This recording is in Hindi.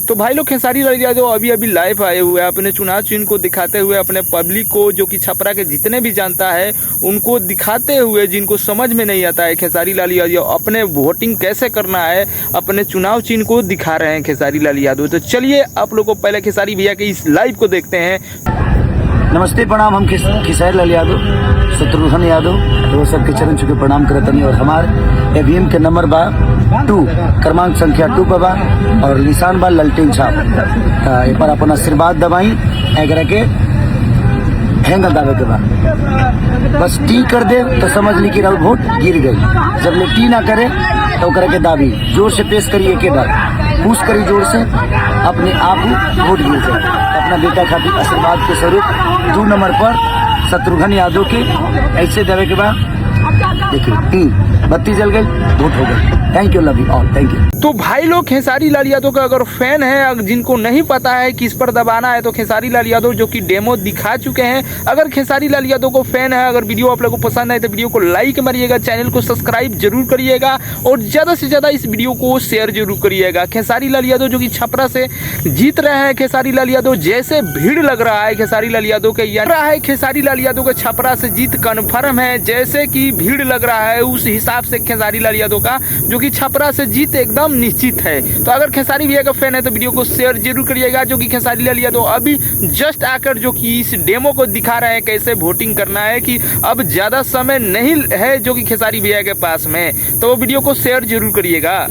तो भाई लोग खेसारी लाल यादव अभी अभी लाइव आए हुए हैं अपने चुनाव चिन्ह को दिखाते हुए अपने पब्लिक को, जो कि छपरा के जितने भी जानता है उनको दिखाते हुए, जिनको समझ में नहीं आता है खेसारी लाल यादव अपने वोटिंग कैसे करना है, अपने चुनाव चिन्ह को दिखा रहे हैं खेसारी लाल यादव। तो चलिए आप लोग को पहले खेसारी भैया के इस लाइव को देखते हैं। नमस्ते प्रणाम। हम खेसारी लाल यादव, शत्रुघ्न यादव, तो सबके चरण छू के प्रणाम करतनी। और हमार ईवीएम के नंबर बा 2, क्रमांक संख्या 2 पर बा और निशान बा ललटेन छाप। एक बार अपन आशीर्वाद दबाई, एकरा के हैंग दावे के बा। बस टी कर दे तो समझ ली कि राउर वोट गिर गई। जब ले टी ना करे तो ओकरा के दाबी जोर से पेश करिए के बार पुश करी जोर से, अपने आप वोट गिर जाए। अपना बेटा खातिर आशीर्वाद के स्वरूप 2 नंबर पर शत्रुघ्न यादव के ऐसे देवे के बाद देखिए 3 बत्ती जल गई, वोट हो गई। Thank you, love you all, thank you. तो भाई लोग खेसारी लाल यादव का अगर फैन है, जिनको नहीं पता है किस पर दबाना है, तो खेसारी लाल यादव जो कि डेमो दिखा चुके हैं। अगर खेसारी लाल यादव को फैन है, अगर वीडियो आप लोगों को पसंद है तो वीडियो को लाइक मारिएगा, चैनल को सब्सक्राइब जरूर करिएगा और ज्यादा से ज्यादा इस वीडियो को शेयर जरूर करिएगा। खेसारी लाल यादव जो कि छपरा से जीत रहे हैं, खेसारी लाल यादव जैसे भीड़ लग रहा है खेसारी लाल यादव के, खेसारी लाल यादव का छपरा से जीत कन्फर्म है। जैसे कि भीड़ लग रहा है उस हिसाब से खेसारी लाल यादव का जो कि छपरा से जीत एकदम निश्चित है। तो अगर खेसारी भैया का फैन है तो वीडियो को शेयर जरूर करिएगा। जो कि खेसारी लाल यादव अभी जस्ट आकर जो कि इस डेमो को दिखा रहे हैं कैसे वोटिंग करना है, कि अब ज्यादा समय नहीं है जो कि खेसारी भैया के पास में, तो वो वीडियो को शेयर जरूर करिएगा।